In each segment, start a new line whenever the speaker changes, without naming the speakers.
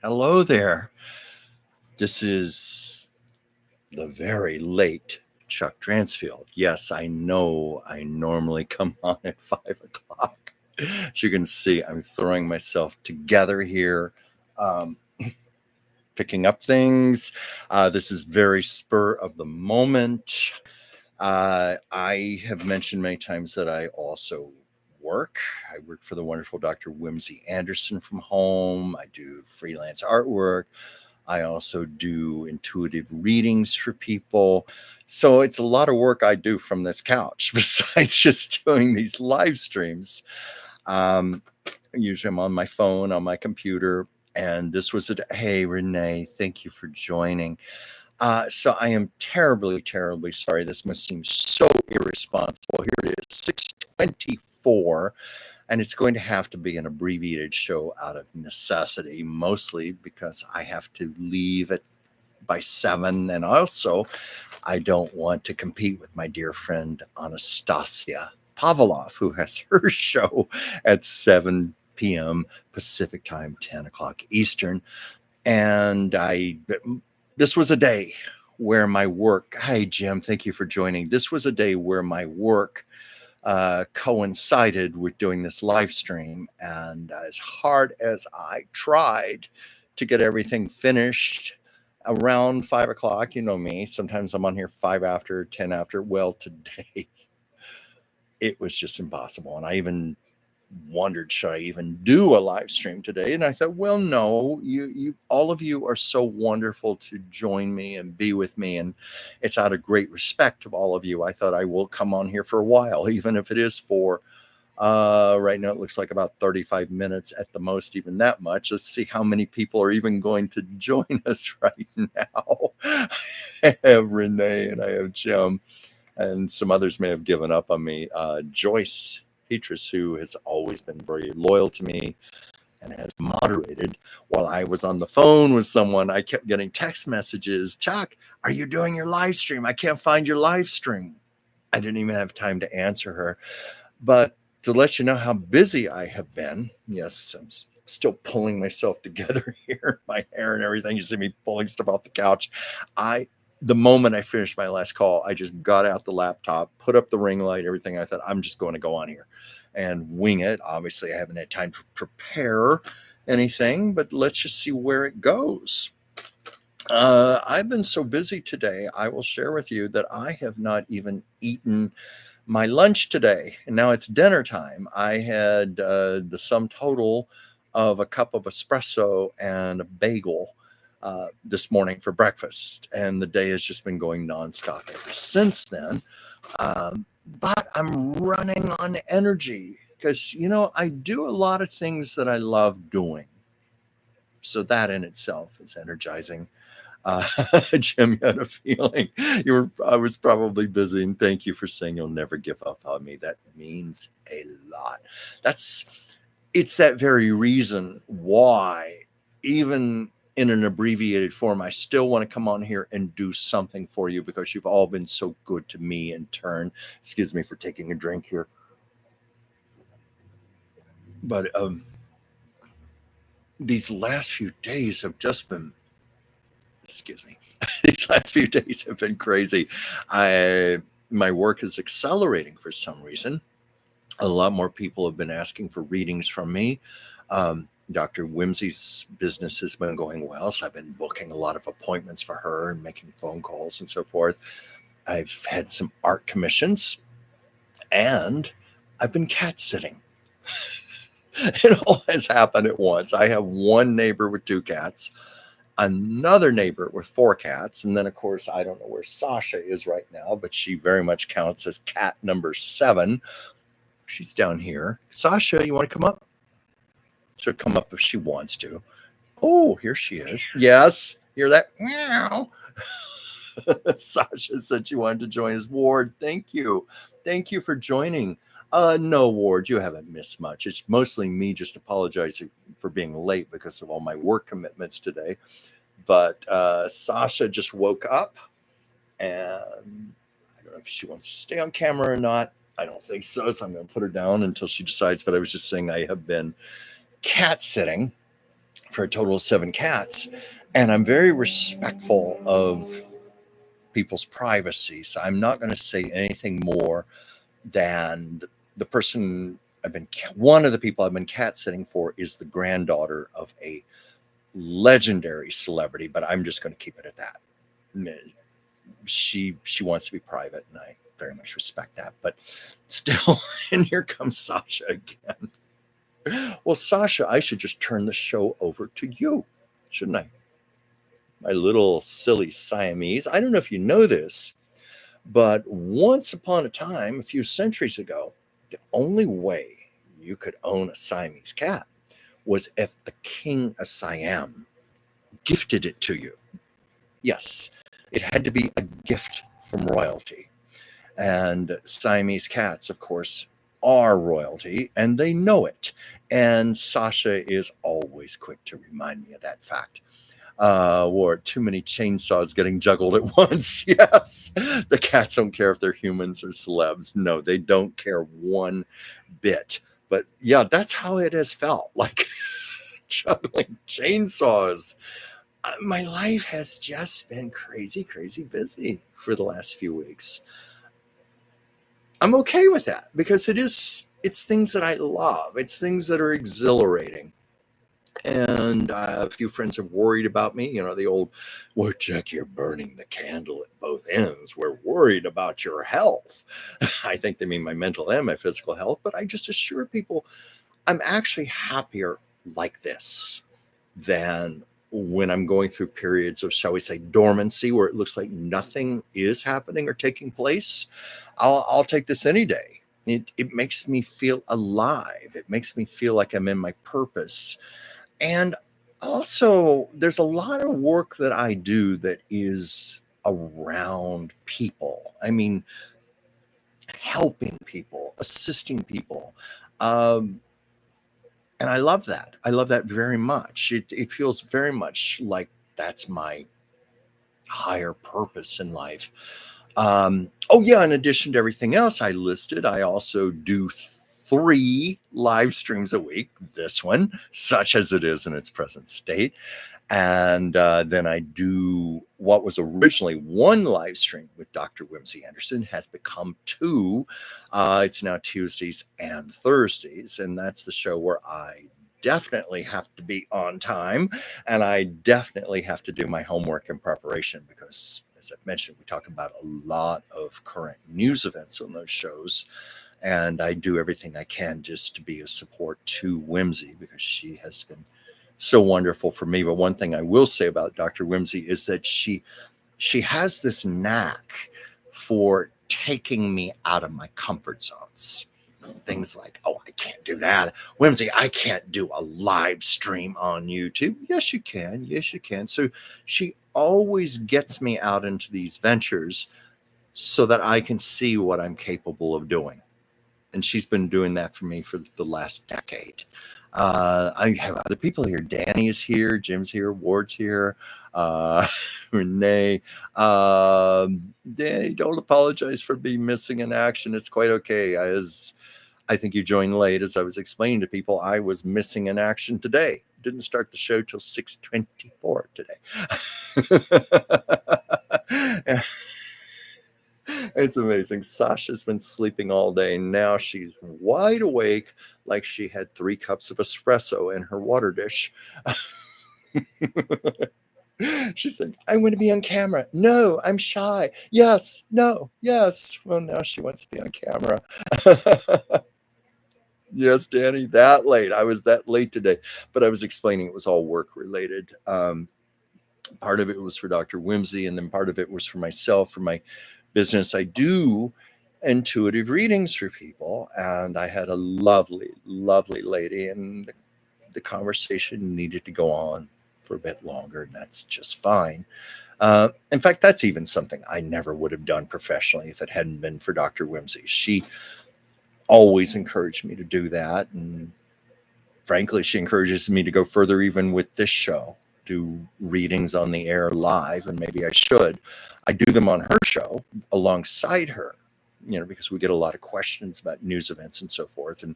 Hello there. This is the very late Chuck Dransfield. Yes, I know I normally come on at 5 o'clock. As you can see, I'm throwing myself together here, um, picking up things. This is very spur of the moment. I have mentioned many times that I also work. I work for the wonderful Dr. Whimsy Anderson from home. I do freelance artwork. I also do intuitive readings for people. So it's a lot of work I do from this couch besides just doing these live streams. Um, Usually I'm on my phone, on my computer. And this was hey, Renee, thank you for joining. So I am terribly, terribly sorry. This must seem so irresponsible. Here it is, 6:24, and it's going to have to be an abbreviated show out of necessity, mostly because I have to leave by 7, and also I don't want to compete with my dear friend Anastasia Pavlov, who has her show at 7 p.m. Pacific time, 10 o'clock Eastern. And this was a day where my work, hi, Jim, thank you for joining. This was a day where my work coincided with doing this live stream. And as hard as I tried to get everything finished around 5 o'clock, you know me, sometimes I'm on here 5 after, 10 after. Well, today it was just impossible. And I even wondered, should I even do a live stream today? And I thought, well, no, you all of you are so wonderful to join me and be with me, and it's out of great respect of all of you. I thought I will come on here for a while, even if it is for right now it looks like about 35 minutes at the most, even that much. Let's see how many people are even going to join us right now. I have Renee and I have Jim, and some others may have given up on me. Joyce Petrus, who has always been very loyal to me and has moderated while I was on the phone with someone. I kept getting text messages. Chuck, are you doing your live stream? I can't find your live stream. I didn't even have time to answer her. But to let you know how busy I have been, yes, I'm still pulling myself together here, my hair and everything. You see me pulling stuff off the couch. The moment I finished my last call, I just got out the laptop, put up the ring light, everything. I thought, I'm just going to go on here and wing it. Obviously, I haven't had time to prepare anything, but let's just see where it goes. I've been so busy today, I will share with you that I have not even eaten my lunch today. And now it's dinner time. I had the sum total of a cup of espresso and a bagel this morning for breakfast, and the day has just been going nonstop ever since then. But I'm running on energy because, I do a lot of things that I love doing. So that in itself is energizing. Uh, Jim, you had a feeling I was probably busy, and thank you for saying you'll never give up on me. That means a lot. It's that very reason why, even in an abbreviated form, I still want to come on here and do something for you because you've all been so good to me in turn. Excuse me for taking a drink here. But these last few days have just been, excuse me, these last few days have been crazy. My work is accelerating for some reason. A lot more people have been asking for readings from me. Dr. Whimsy's business has been going well, so I've been booking a lot of appointments for her and making phone calls and so forth. I've had some art commissions, and I've been cat sitting. It all has happened at once. I have one neighbor with 2 cats, another neighbor with 4 cats, and then of course I don't know where Sasha is right now, but she very much counts as cat number 7. She's down here. Sasha, you want to come up? She'll come up if she wants to. Oh, here she is. Yes, hear that? Meow. Sasha said she wanted to join us. Ward, thank you. Thank you for joining. No, Ward, you haven't missed much. It's mostly me just apologizing for being late because of all my work commitments today. But Sasha just woke up, and I don't know if she wants to stay on camera or not. I don't think so, so I'm going to put her down until she decides. But I was just saying I have been cat sitting for a total of 7 cats. And I'm very respectful of people's privacy. So I'm not going to say anything more than the person one of the people I've been cat sitting for is the granddaughter of a legendary celebrity, but I'm just going to keep it at that. She wants to be private, and I very much respect that. But still, and here comes Sasha again. Well, Sasha, I should just turn the show over to you, shouldn't I? My little silly Siamese. I don't know if you know this, but once upon a time, a few centuries ago, the only way you could own a Siamese cat was if the king of Siam gifted it to you. Yes, it had to be a gift from royalty. And Siamese cats, of course, are royalty, and they know it. And Sasha is always quick to remind me of that fact. Or too many chainsaws getting juggled at once. Yes, the cats don't care if they're humans or celebs. No, they don't care one bit. But yeah, that's how it has felt, like juggling chainsaws. My life has just been crazy, crazy busy for the last few weeks. I'm okay with that because it's things that I love. It's things that are exhilarating. And a few friends have worried about me. The old, well, Jack, you're burning the candle at both ends. We're worried about your health. I think they mean my mental and my physical health. But I just assure people I'm actually happier like this than when I'm going through periods of, shall we say, dormancy, where it looks like nothing is happening or taking place. I'll take this any day. It makes me feel alive. It makes me feel like I'm in my purpose. And also, there's a lot of work that I do that is around people. I mean, helping people, assisting people. And I love that. I love that very much. It feels very much like that's my higher purpose in life. Oh, yeah, in addition to everything else I listed, I also do 3 live streams a week, this one, such as it is in its present state. And then I do what was originally 1 live stream with Dr. Whimsy Anderson has become 2. It's now Tuesdays and Thursdays. And that's the show where I definitely have to be on time. And I definitely have to do my homework and preparation because, as I've mentioned, we talk about a lot of current news events on those shows. And I do everything I can just to be a support to Whimsy because she has been so wonderful for me. But one thing I will say about Dr. Whimsy is that she has this knack for taking me out of my comfort zones. Things like, oh, I can't do that. Whimsy, I can't do a live stream on YouTube. Yes, you can. Yes, you can. So she always gets me out into these ventures so that I can see what I'm capable of doing. And she's been doing that for me for the last decade. I have other people here. Danny is here. Jim's here. Ward's here. Renee. Danny, don't apologize for being missing in action. It's quite okay. I think you joined late. As I was explaining to people, I was missing in action today. Didn't start the show till 6:24 today. It's amazing. Sasha's been sleeping all day. Now she's wide awake like she had 3 cups of espresso in her water dish. She said, I want to be on camera. No, I'm shy. Yes, no, yes. Well, now she wants to be on camera. Yes, Danny, that late. I was that late today. But I was explaining it was all work related. Part of it was for Dr. Whimsy, and then part of it was for myself, for my business. I do intuitive readings for people, and I had a lovely, lovely lady, and the conversation needed to go on for a bit longer, and that's just fine. In fact, that's even something I never would have done professionally if it hadn't been for Dr. Whimsy. She always encouraged me to do that, and frankly, she encourages me to go further even with this show, do readings on the air live, and maybe I should. I do them on her show alongside her, because we get a lot of questions about news events and so forth. And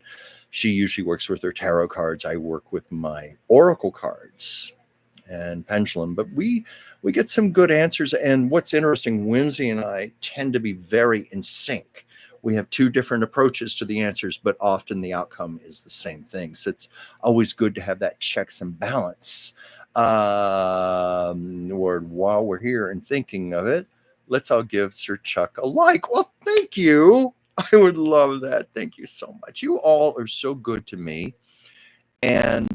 she usually works with her tarot cards. I work with my oracle cards and pendulum, but we get some good answers. And what's interesting, Whimsy and I tend to be very in sync. We have two different approaches to the answers, but often the outcome is the same thing. So it's always good to have that checks and balance. Or while we're here and thinking of it, let's all give Sir Chuck a like. Well, thank you. I would love that. Thank you so much. You all are so good to me. And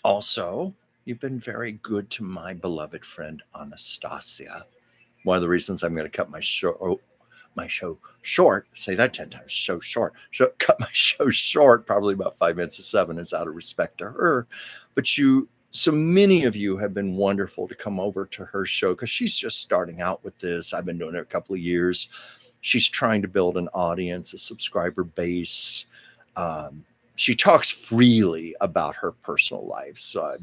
also, you've been very good to my beloved friend, Anastasia. One of the reasons I'm going to cut my show short, say that 10 times, cut my show short, probably about 5 minutes to 7, is out of respect to her. But so many of you have been wonderful to come over to her show because she's just starting out with this. I've been doing it a couple of years. She's trying to build an audience, a subscriber base. She talks freely about her personal life. So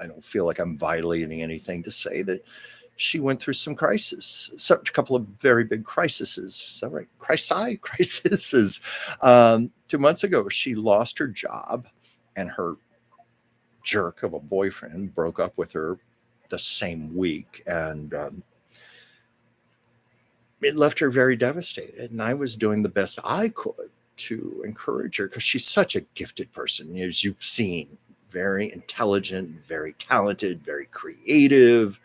I don't feel like I'm violating anything to say that she went through some crises, a couple of very big crises. Is that right? Crises. 2 months ago, she lost her job, and her jerk of a boyfriend broke up with her the same week. And it left her very devastated. And I was doing the best I could to encourage her because she's such a gifted person, as you've seen. Very intelligent, very talented, very creative.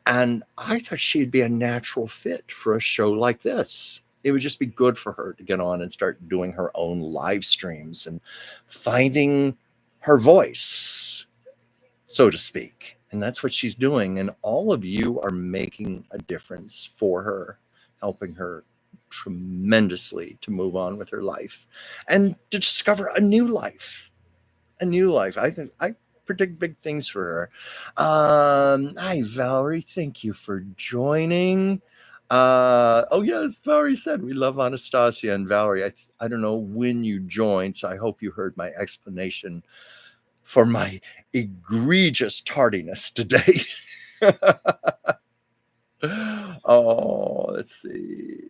And I thought she'd be a natural fit for a show like this. It would just be good for her to get on and start doing her own live streams and finding her voice, so to speak. And that's what she's doing. And all of you are making a difference for her, helping her tremendously to move on with her life and to discover a new life. I think I predict big things for her. Hi, Valerie. Thank you for joining. Oh, yes, Valerie said we love Anastasia. And Valerie, I don't know when you joined, so I hope you heard my explanation for my egregious tardiness today. Oh, let's see.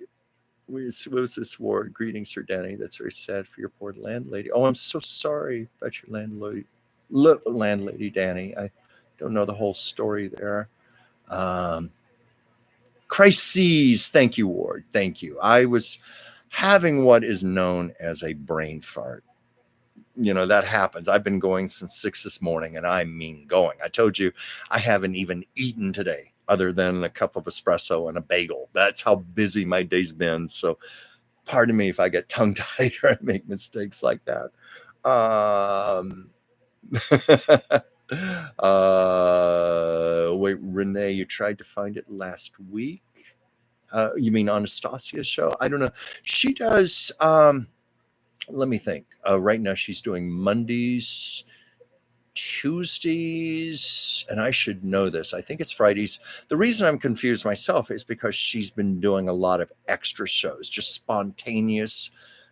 What was this word? Greetings, Sir Danny. That's very sad for your poor landlady. Oh, I'm so sorry about your landlady, Danny. I don't know the whole story there. Crises. Thank you, Ward. Thank you. I was having what is known as a brain fart. That happens. I've been going since 6 this morning, and I mean going. I told you I haven't even eaten today other than a cup of espresso and a bagel. That's how busy my day's been. So pardon me if I get tongue-tied or I make mistakes like that. Wait, Renee, you tried to find it last week? You mean Anastasia's show? I don't know. She does... let me think. Right now she's doing Mondays, Tuesdays, and I should know this. I think it's Fridays. The reason I'm confused myself is because she's been doing a lot of extra shows, just spontaneous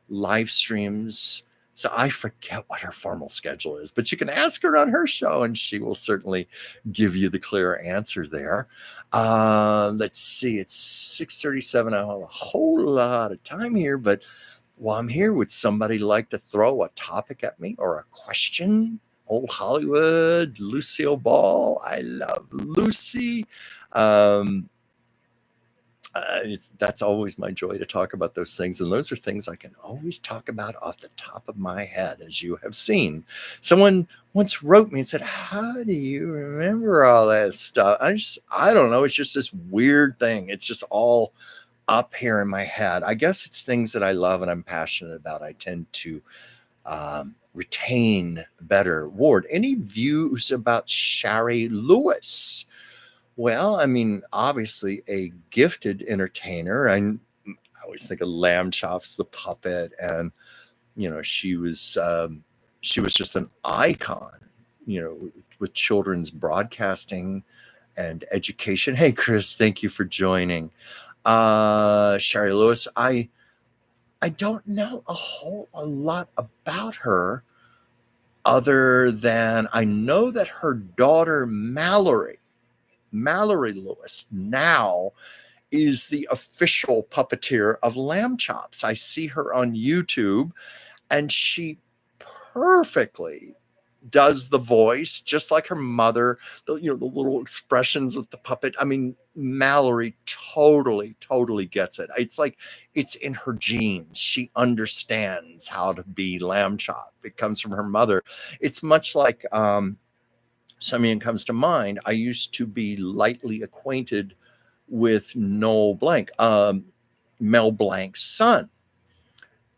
live streams. So I forget what her formal schedule is, but you can ask her on her show and she will certainly give you the clear answer there. Let's see. It's 6:37. I have a whole lot of time here, but while I'm here, would somebody like to throw a topic at me or a question? Old Hollywood, Lucille Ball. I love Lucy. That's always my joy to talk about those things. And those are things I can always talk about off the top of my head, as you have seen. Someone once wrote me and said, how do you remember all that stuff? I don't know. It's just this weird thing. It's just all up here in my head. I guess it's things that I love and I'm passionate about. I tend to retain better. Ward, any views about Shari Lewis? Well, I mean, obviously a gifted entertainer. I always think of Lamb Chops, the puppet, and she was just an icon, with children's broadcasting and education. Hey, Chris, thank you for joining. Shari Lewis, I don't know a lot about her other than I know that her daughter Mallory Lewis now is the official puppeteer of Lamb Chops. I see her on YouTube, and she perfectly does the voice just like her mother. The little expressions with the puppet. I mean, Mallory totally gets it. It's like it's in her genes. She understands how to be Lamb Chop. It comes from her mother. It's much like something comes to mind. I used to be lightly acquainted with Noel Blanc, Mel Blanc's son.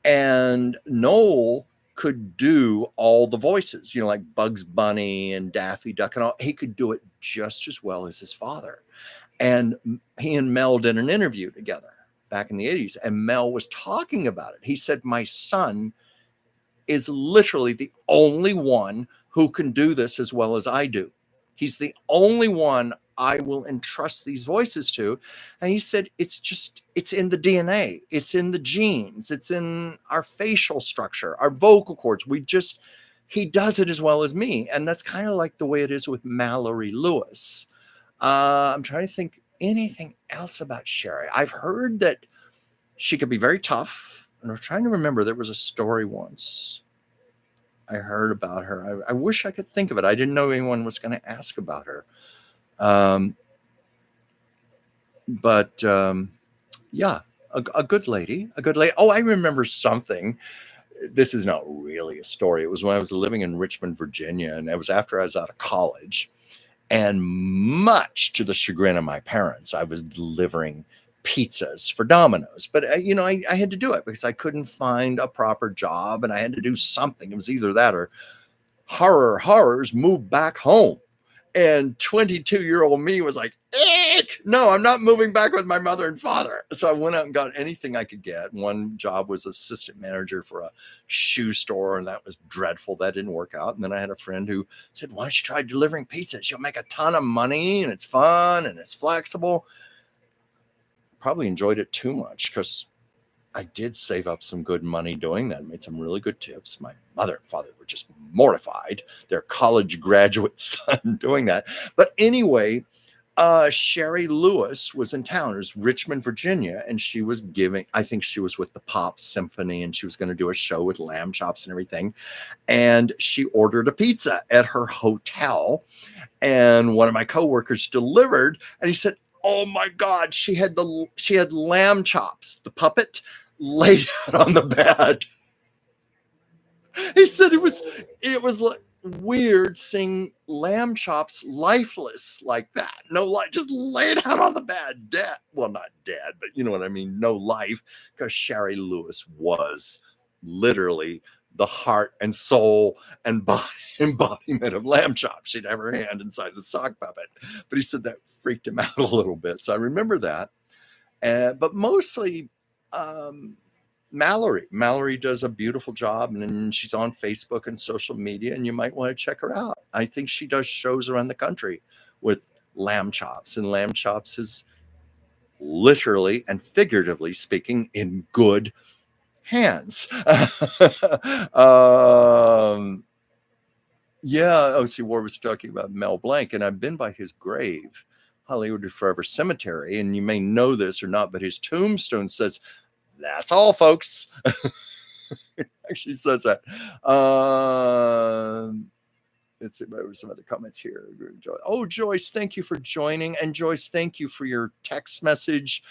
And Noel could do all the voices, like Bugs Bunny and Daffy Duck and all. He could do it just as well as his father. And he and Mel did an interview together back in the 80s. And Mel was talking about it. He said, my son is literally the only one who can do this as well as I do. He's the only one I will entrust these voices to. And he said, it's in the DNA. It's in the genes. It's in our facial structure, our vocal cords. He does it as well as me. And that's kind of like the way it is with Mallory Lewis. I'm trying to think anything else about Sherry. I've heard that she could be very tough. And I'm trying to remember, there was a story once I heard about her. I wish I could think of it. I didn't know anyone was going to ask about her. Yeah, a good lady, Oh, I remember something. This is not really a story. It was when I was living in Richmond, Virginia, and it was after I was out of college. And much to the chagrin of my parents, I was delivering pizzas for Domino's. But, I had to do it because I couldn't find a proper job, and I had to do something. It was either that or horrors, move back home. And 22-year-old me was like, eek, no, I'm not moving back with my mother and father. So I went out and got anything I could get. One job was assistant manager for a shoe store, and that was dreadful. That didn't work out. And then I had a friend who said, why don't you try delivering pizzas? You'll make a ton of money, and it's fun, and it's flexible. Probably enjoyed it too much because I did save up some good money doing that. Made some really good tips. My mother and father were just mortified. Their college graduate son doing that. But anyway, Sherry Lewis was in town. It was Richmond, Virginia, and she was I think she was with the Pop Symphony, and she was going to do a show with lamb chops and everything. And she ordered a pizza at her hotel, and one of my coworkers delivered, and he said, oh my God, she had lamb chops, the puppet, laid out on the bed. He said it was like weird seeing lamb chops lifeless like that. No life, just laid out on the bed, dead. Well, not dead, but you know what I mean? No life, because Sherry Lewis was literally the heart and soul and body embodiment of lamb chops. She'd have her hand inside the sock puppet. But he said that freaked him out a little bit. So I remember that. But mostly Mallory does a beautiful job, and she's on Facebook and social media, and you might want to check her out. I think she does shows around the country with lamb chops, and lamb chops is literally and figuratively speaking in good hands. Yeah, O.C. Ward was talking about Mel Blanc, and I've been by his grave, Hollywood Forever Cemetery, and you may know this or not, but his tombstone says, that's all, folks. Actually says that. Let's see, there were some other comments here. Oh, Joyce, thank you for joining. And Joyce, thank you for your text message.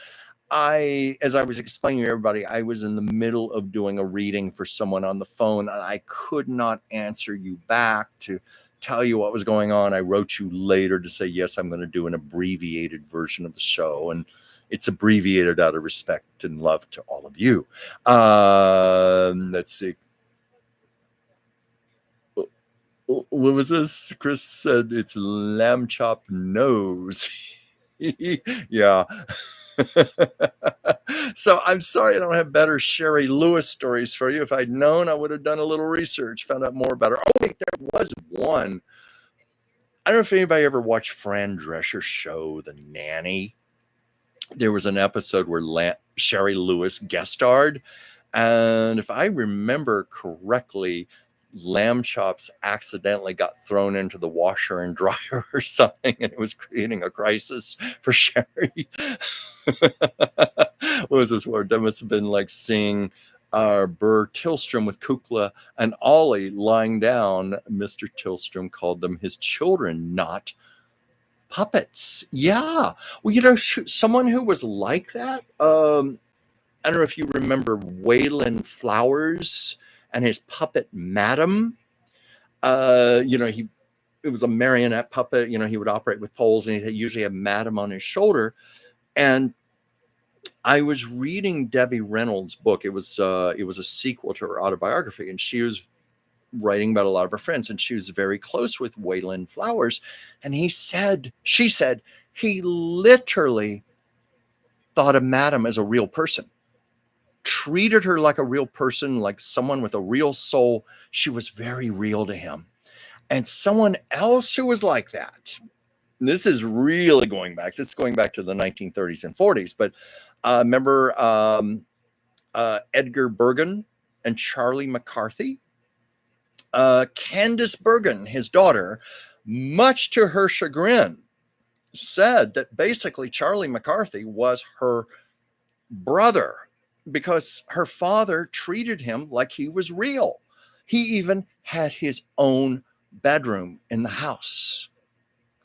As I was explaining to everybody, I was in the middle of doing a reading for someone on the phone, and I could not answer you back to tell you what was going on. I wrote you later to say, yes, I'm going to do an abbreviated version of the show, and it's abbreviated out of respect and love to all of you. Let's see. What was this? Chris said it's lamb chop nose. Yeah. So I'm sorry I don't have better Sherry Lewis stories for you. If I'd known, I would have done a little research, found out more about her. Oh, wait, there was one. I don't know if anybody ever watched Fran Drescher's show, The Nanny. There was an episode where Sherry Lewis guest starred. And if I remember correctly, lamb chops accidentally got thrown into the washer and dryer or something, and it was creating a crisis for Sherry. What was this word? That must have been like seeing Burr Tillstrom with Kukla and Ollie lying down. Mr. Tillstrom called them his children, not puppets. Yeah. Well, someone who was like that, I don't know if you remember Waylon Flowers and his puppet Madam. It was a marionette puppet. He would operate with poles, and he'd usually have Madam on his shoulder. And I was reading Debbie Reynolds' book. It was a sequel to her autobiography, and she was writing about a lot of her friends, and she was very close with Waylon Flowers. And she said, he literally thought of Madam as a real person, treated her like a real person, like someone with a real soul. She was very real to him. And someone else who was like that, this is really going back to the 1930s and 40s, but remember Edgar Bergen and Charlie McCarthy? Candace Bergen, his daughter, much to her chagrin, said that basically Charlie McCarthy was her brother because her father treated him like he was real. He even had his own bedroom in the house.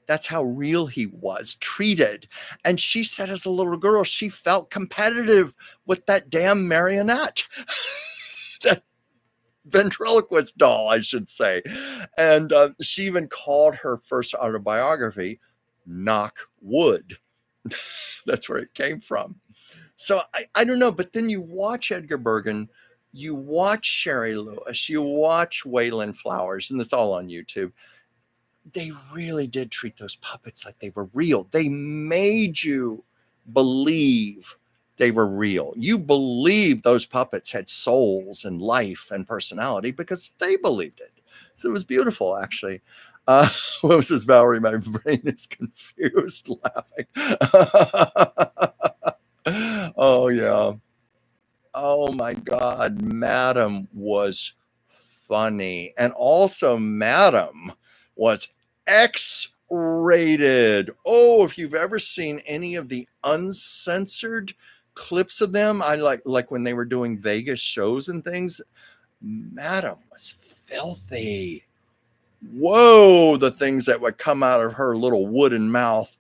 That's how real he was treated. And she said as a little girl, she felt competitive with that damn marionette. That ventriloquist doll, I should say. And she even called her first autobiography Knock Wood. That's where it came from. So I don't know, but then you watch Edgar Bergen, you watch Sherry Lewis, you watch Waylon Flowers, and it's all on YouTube. They really did treat those puppets like they were real. They made you believe they were real. You believed those puppets had souls and life and personality because they believed it. So it was beautiful, actually. What was this, Valerie? My brain is confused laughing. Oh, yeah. Oh, my God. Madam was funny. And also, Madam was X-rated. Oh, if you've ever seen any of the uncensored clips of them, I like when they were doing Vegas shows and things, Madam was filthy. Whoa, the things that would come out of her little wooden mouth.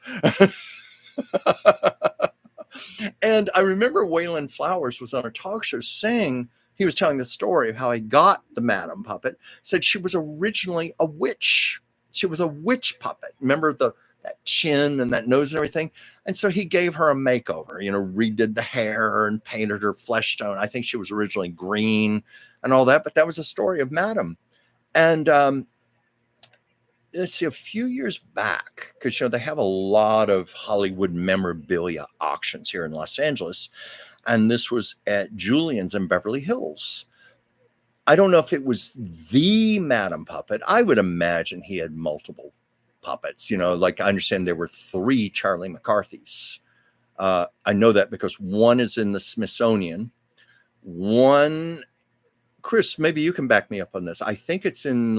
And I remember Waylon Flowers was on a talk show saying, he was telling the story of how he got the Madam puppet, said she was originally a witch. She was a witch puppet. Remember that chin and that nose and everything? And so he gave her a makeover, redid the hair and painted her flesh tone. I think she was originally green and all that, but that was the story of Madam. And let's see, a few years back, because they have a lot of Hollywood memorabilia auctions here in Los Angeles, and this was at Julian's in Beverly Hills. I don't know if it was the Madam puppet. I would imagine he had multiple puppets. Like I understand there were 3 Charlie McCarthys. I know that because one is in the Smithsonian. One, Chris, maybe you can back me up on this. I think it's in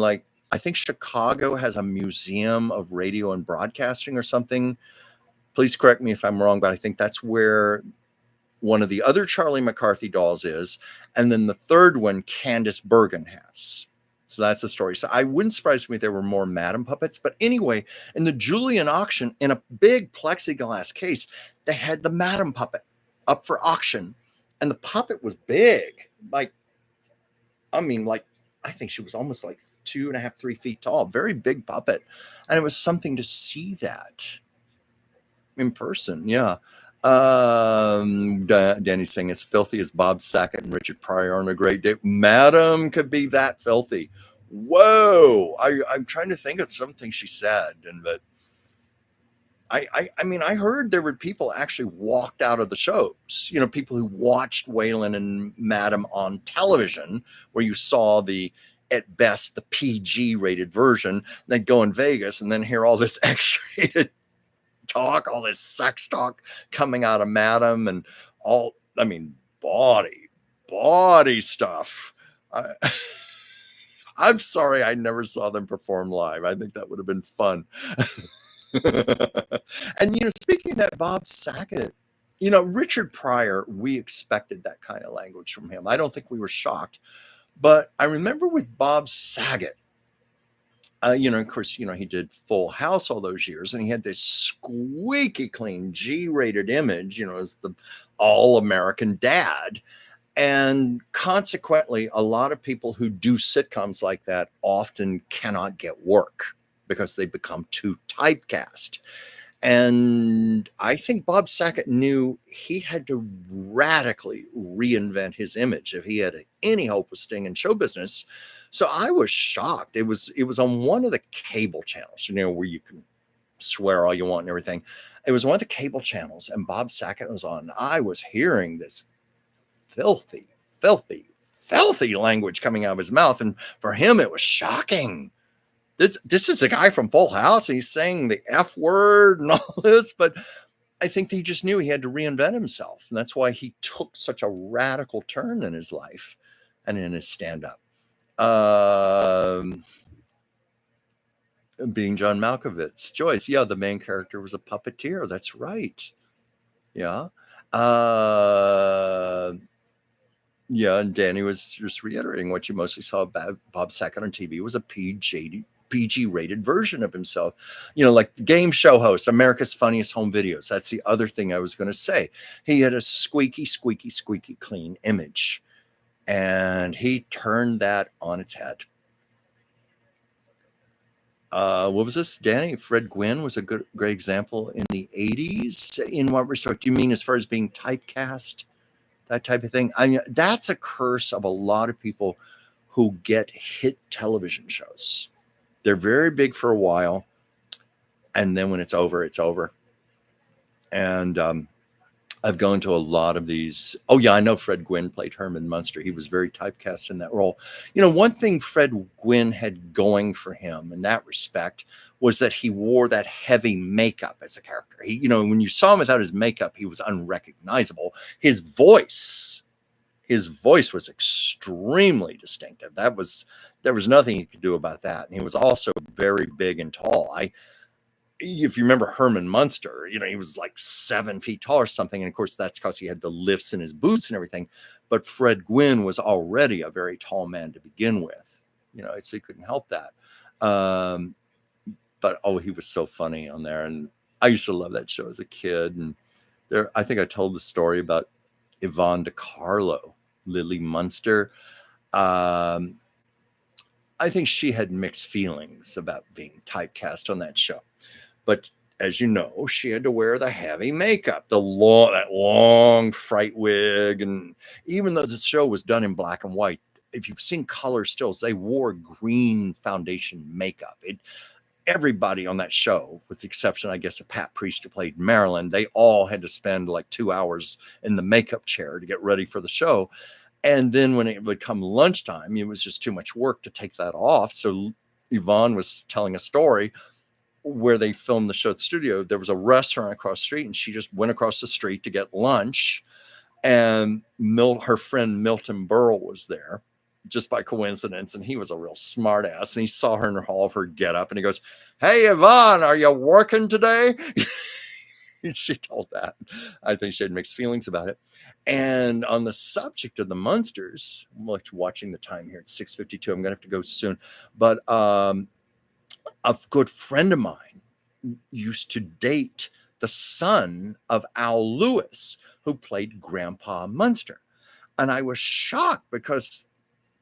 I think Chicago has a museum of radio and broadcasting or something. Please correct me if I'm wrong, but I think that's where one of the other Charlie McCarthy dolls is. And then the third one, Candace Bergen has. So that's the story. So I wouldn't surprise me if there were more Madam puppets. But anyway, in the Julian auction, in a big plexiglass case, they had the Madam puppet up for auction. And the puppet was big. I think she was almost 2.5, 3 feet tall, very big puppet. And it was something to see that in person. Yeah. Danny's saying as filthy as Bob Saget and Richard Pryor on A Great Day. Madam could be that filthy. Whoa. I'm trying to think of something she said. But I heard there were people actually walked out of the shows, people who watched Waylon and Madam on television, where you saw at best, the PG rated version, then go in Vegas and then hear all this X-rated talk, all this sex talk coming out of Madam and body stuff. I'm sorry I never saw them perform live. I think that would have been fun. And, speaking of that, Bob Saget, Richard Pryor, we expected that kind of language from him. I don't think we were shocked. But I remember with Bob Saget, of course, he did Full House all those years, and he had this squeaky clean G-rated image, as the all-American dad. And consequently, a lot of people who do sitcoms like that often cannot get work because they become too typecast. And I think Bob Saget knew he had to radically reinvent his image if he had any hope of staying in show business. So I was shocked. It was on one of the cable channels, where you can swear all you want and everything. It was one of the cable channels, and Bob Saget was on. I was hearing this filthy, filthy, filthy language coming out of his mouth, and for him, it was shocking. This is a guy from Full House. He's saying the F word and all this, but I think he just knew he had to reinvent himself. And that's why he took such a radical turn in his life and in his stand-up. Being John Malkovich. Joyce, yeah, the main character was a puppeteer. That's right. Yeah. Yeah, and Danny was just reiterating what you mostly saw about Bob Saget on TV was a PG-rated version of himself, like the game show host, America's Funniest Home Videos. That's the other thing I was going to say. He had a squeaky, squeaky, squeaky clean image, and he turned that on its head. What was this, Danny? Fred Gwynn was a great example in the 80s. In what respect? Do you mean as far as being typecast? That type of thing? I mean, that's a curse of a lot of people who get hit television shows. They're very big for a while, and then when it's over, it's over. And I've gone to a lot of these. Oh, yeah, I know Fred Gwynn played Herman Munster. He was very typecast in that role. One thing Fred Gwynn had going for him in that respect was that he wore that heavy makeup as a character. He, when you saw him without his makeup, he was unrecognizable. His voice was extremely distinctive. There was nothing you could do about that. And he was also very big and tall. If you remember Herman Munster, he was like 7 feet tall or something. And of course, that's because he had the lifts in his boots and everything. But Fred Gwynn was already a very tall man to begin with, so he couldn't help that. But he was so funny on there. And I used to love that show as a kid. And I think I told the story about Yvonne DiCarlo, Lily Munster. I think she had mixed feelings about being typecast on that show. But as you know, she had to wear the heavy makeup, that long fright wig. And even though the show was done in black and white, if you've seen color stills, they wore green foundation makeup. Everybody on that show, with the exception, I guess, of Pat Priest, who played Marilyn, they all had to spend like 2 hours in the makeup chair to get ready for the show. And then when it would come lunchtime, it was just too much work to take that off. So Yvonne was telling a story where they filmed the show at the studio. There was a restaurant across the street, and she just went across the street to get lunch. And her friend Milton Berle was there just by coincidence, and he was a real smart ass, and he saw her in all of her getup, and he goes, "Hey, Yvonne, are you working today?" She told that. I think she had mixed feelings about it. And on the subject of the Munsters, I'm watching the time here. It's 6:52. I'm gonna have to go soon, but a good friend of mine used to date the son of Al Lewis, who played Grandpa Munster. And I was shocked because,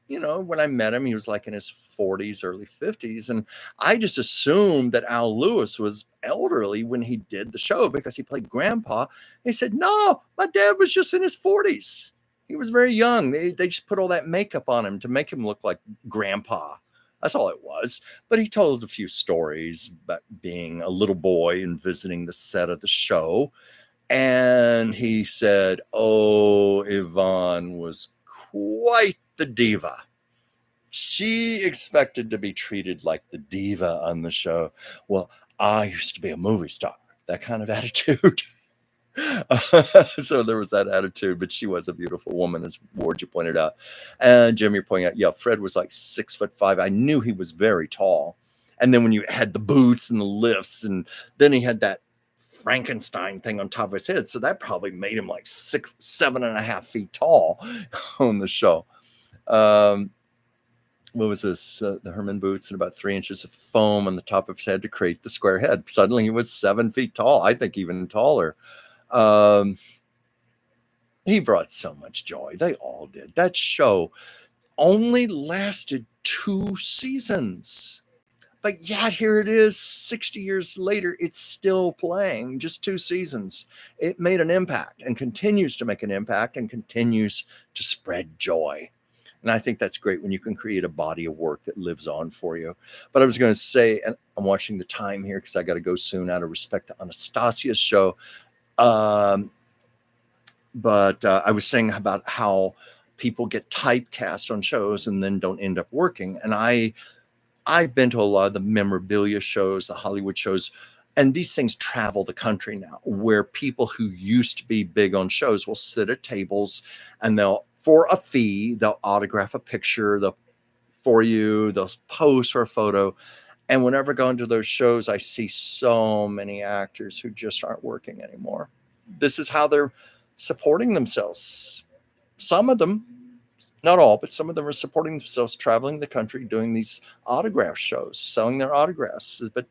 when I met him, he was like in his 40s, early 50s. And I just assumed that Al Lewis was elderly when he did the show because he played Grandpa. And he said, "No, my dad was just in his 40s. He was very young. They just put all that makeup on him to make him look like Grandpa." That's all it was. But he told a few stories about being a little boy and visiting the set of the show. And he said, Yvonne was quite the diva. She expected to be treated like the diva on the show. Well, I used to be a movie star. That kind of attitude. So there was that attitude, but she was a beautiful woman, as Ward, you pointed out. And Jim, you're pointing out, yeah, Fred was like 6'5". I knew he was very tall. And then when you had the boots and the lifts, and then he had that Frankenstein thing on top of his head. So that probably made him like 6, 7.5 feet tall on the show. What was this? The Herman boots and about 3 inches of foam on the top of his head to create the square head. Suddenly he was 7 feet tall. I think even taller. He brought so much joy. They all did. That show only lasted 2 seasons. But yet here it is, 60 years later, it's still playing, just 2 seasons. It made an impact and continues to make an impact and continues to spread joy. And I think that's great when you can create a body of work that lives on for you. But I was going to say, and I'm watching the time here because I got to go soon out of respect to Anastasia's show. But I was saying about how people get typecast on shows and then don't end up working. And I've been to a lot of the memorabilia shows, the Hollywood shows, and these things travel the country now, where people who used to be big on shows will sit at tables and they'll, for a fee, they'll autograph a picture for you, they'll pose for a photo. And whenever going to those shows, I see so many actors who just aren't working anymore. This is how they're supporting themselves. Some of them, not all, but some of them are supporting themselves, traveling the country, doing these autograph shows, selling their autographs. But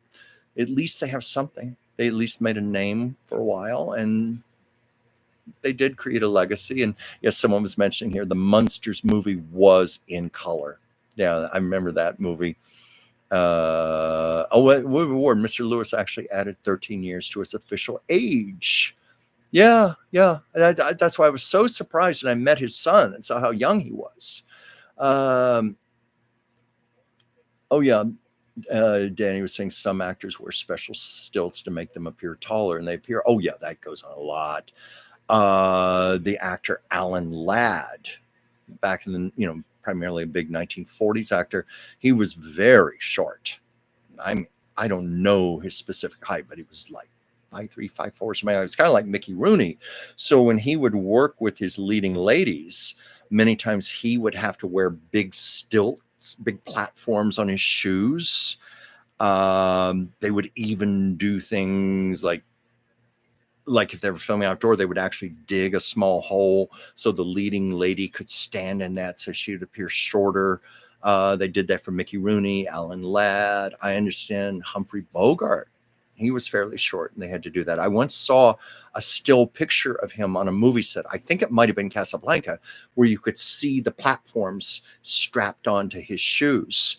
at least they have something. They at least made a name for a while, and they did create a legacy. And yes, someone was mentioning here, the Munsters movie was in color. Yeah, I remember that movie. Award, Mr. Lewis actually added 13 years to his official age. Yeah. That's why I was so surprised when I met his son and saw how young he was. Danny was saying some actors wear special stilts to make them appear taller, and they appear. Oh yeah, that goes on a lot. The actor Alan Ladd, back in the primarily a big 1940s actor, he was very short. I don't know his specific height, but he was like 5'3", 5'4", something. It was kind of like Mickey Rooney. So when he would work with his leading ladies, many times he would have to wear big stilts, big platforms on his shoes. They would even do things like if they were filming outdoor, they would actually dig a small hole so the leading lady could stand in that so she would appear shorter. They did that for Mickey Rooney, Alan Ladd. I understand Humphrey Bogart. He was fairly short, and they had to do that. I once saw a still picture of him on a movie set. I think it might have been Casablanca, where you could see the platforms strapped onto his shoes.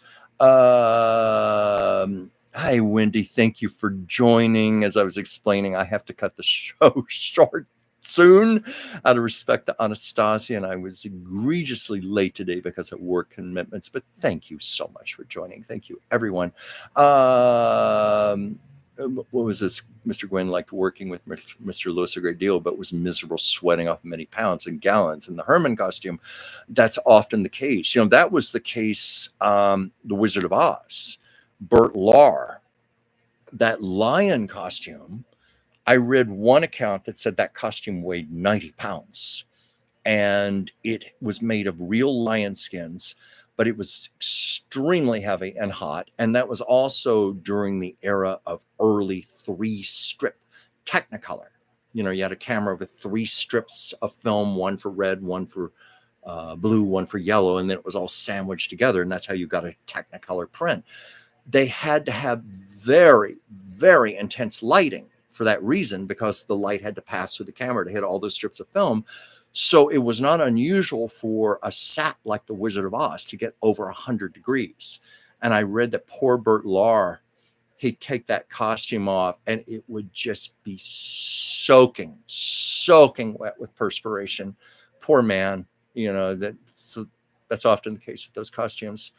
Hi, Wendy. Thank you for joining. As I was explaining, I have to cut the show short soon out of respect to Anastasia, and I was egregiously late today because of work commitments. But thank you so much for joining. Thank you, everyone. What was this? Mr. Gwynn liked working with Mr. Lewis a great deal, but was miserable sweating off many pounds and gallons in the Herman costume. That's often the case. That was the case. The Wizard of Oz, Bert Lahr, that lion costume. I read one account that said that costume weighed 90 pounds, and it was made of real lion skins, but it was extremely heavy and hot. And that was also during the era of early 3-strip Technicolor. You had a camera with 3 strips of film, one for red, one for blue, one for yellow, and then it was all sandwiched together, and that's how you got a Technicolor print. They had to have very, very intense lighting for that reason, because the light had to pass through the camera to hit all those strips of film. So it was not unusual for a set like the Wizard of Oz to get over 100 degrees. And I read that poor Bert Lahr, he'd take that costume off and it would just be soaking wet with perspiration. Poor man. That's often the case with those costumes.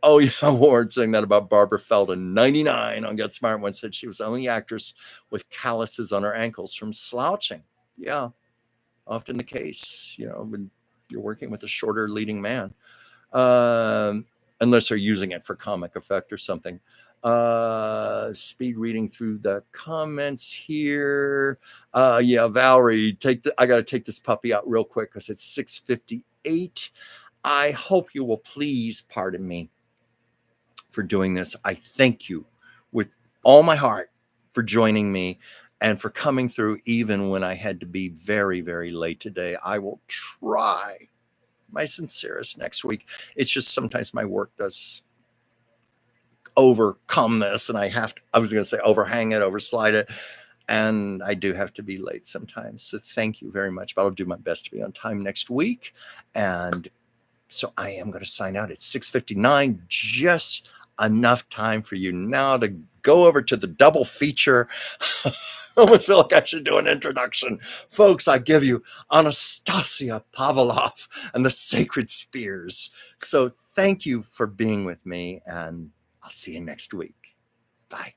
Oh, yeah, Ward saying that about Barbara Feldon. 99 on Get Smart once said she was the only actress with calluses on her ankles from slouching. Yeah, often the case, when you're working with a shorter leading man. unless they're using it for comic effect or something. Speed reading through the comments here. Yeah, Valerie, I got to take this puppy out real quick because it's 6:58. I hope you will please pardon me for doing this. I thank you with all my heart for joining me and for coming through even when I had to be very, very late today. I will try my sincerest next week. It's just sometimes my work does overcome this, and I was going to say overhang it, overslide it, and I do have to be late sometimes. So thank you very much, but I'll do my best to be on time next week. And so I am going to sign out at 6:59, just enough time for you now to go over to the double feature. I almost feel like I should do an introduction. Folks, I give you Anastasia Pavlov and the Sacred Spears. So thank you for being with me, and I'll see you next week. Bye.